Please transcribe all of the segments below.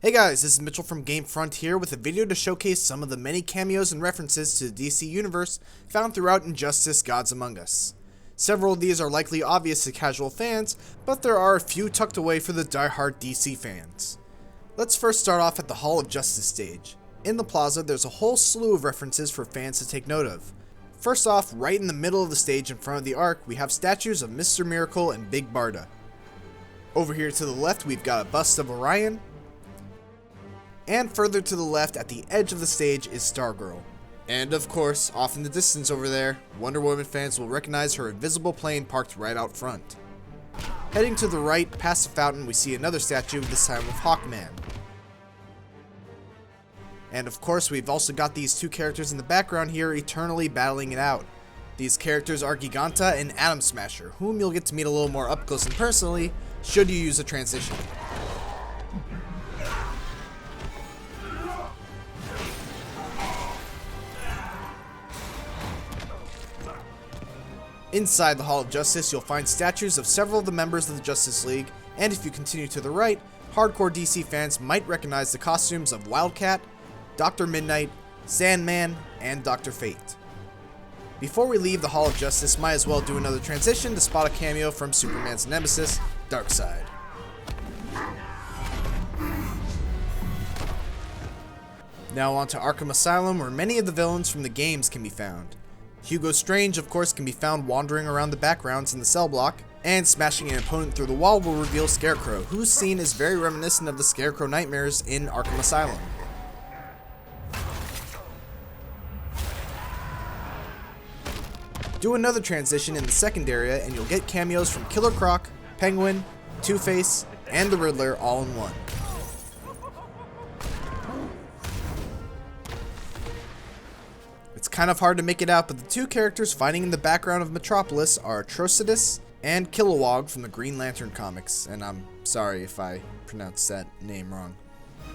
Hey guys, this is Mitchell from Gamefront here with a video to showcase some of the many cameos and references to the DC universe found throughout Injustice: Gods Among Us. Several of these are likely obvious to casual fans, but there are a few tucked away for the die-hard DC fans. Let's first start off at the Hall of Justice stage. In the plaza, there's a whole slew of references for fans to take note of. First off, right in the middle of the stage in front of the Ark, we have statues of Mr. Miracle and Big Barda. Over here to the left, we've got a bust of Orion. And further to the left at the edge of the stage is Stargirl. And of course, off in the distance over there, Wonder Woman fans will recognize her invisible plane parked right out front. Heading to the right, past the fountain, we see another statue, this time of Hawkman. And of course, we've also got these two characters in the background here eternally battling it out. These characters are Giganta and Atom Smasher, whom you'll get to meet a little more up close and personally, should you use a transition. Inside the Hall of Justice, you'll find statues of several of the members of the Justice League, and if you continue to the right, hardcore DC fans might recognize the costumes of Wildcat, Dr. Midnight, Sandman, and Dr. Fate. Before we leave the Hall of Justice, might as well do another transition to spot a cameo from Superman's nemesis, Darkseid. Now on to Arkham Asylum, where many of the villains from the games can be found. Hugo Strange, of course, can be found wandering around the backgrounds in the cell block, and smashing an opponent through the wall will reveal Scarecrow, whose scene is very reminiscent of the Scarecrow nightmares in Arkham Asylum. Do another transition in the second area and you'll get cameos from Killer Croc, Penguin, Two-Face, and the Riddler all in one. It's kind of hard to make it out, but the two characters fighting in the background of Metropolis are Atrocitus and Kilowog from the Green Lantern comics, and I'm sorry if I pronounced that name wrong.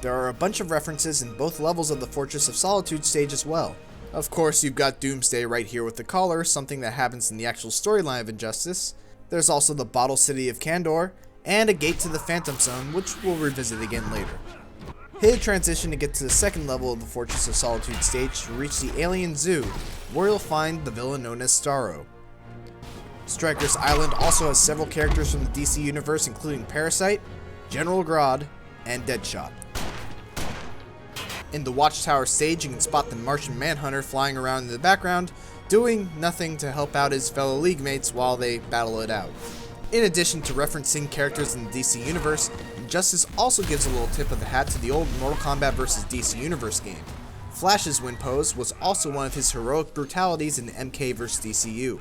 There are a bunch of references in both levels of the Fortress of Solitude stage as well. Of course, you've got Doomsday right here with the collar, something that happens in the actual storyline of Injustice. There's also the Bottle City of Kandor, and a gate to the Phantom Zone, which we'll revisit again later. Hit a transition to get to the second level of the Fortress of Solitude stage to reach the Alien Zoo, where you'll find the villain known as Starro. Stryker's Island also has several characters from the DC universe, including Parasite, General Grodd, and Deadshot. In the Watchtower stage, you can spot the Martian Manhunter flying around in the background, doing nothing to help out his fellow League mates while they battle it out. In addition to referencing characters in the DC universe, Injustice also gives a little tip of the hat to the old Mortal Kombat vs. DC Universe game. Flash's win pose was also one of his heroic brutalities in MK vs. DCU.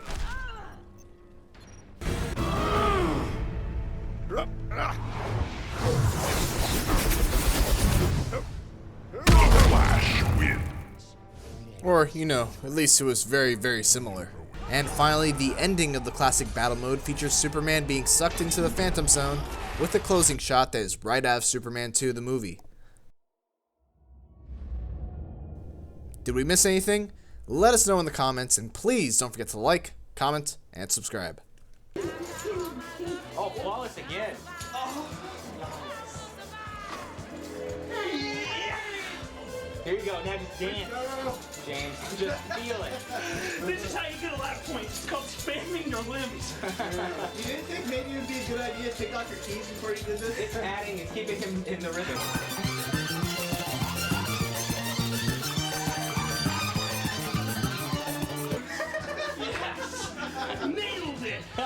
Or, you know, at least it was very, very similar. And finally, the ending of the classic battle mode features Superman being sucked into the Phantom Zone with a closing shot that is right out of Superman 2 the movie. Did we miss anything? Let us know in the comments, and please don't forget to like, comment, and subscribe. Oh, flawless again. Here you go, now just dance. James, just feel it. This is how you get a lot of points. It's called spamming your limbs. You didn't think maybe it would be a good idea to take off your keys before you did this? It's adding, it's keeping him in the rhythm.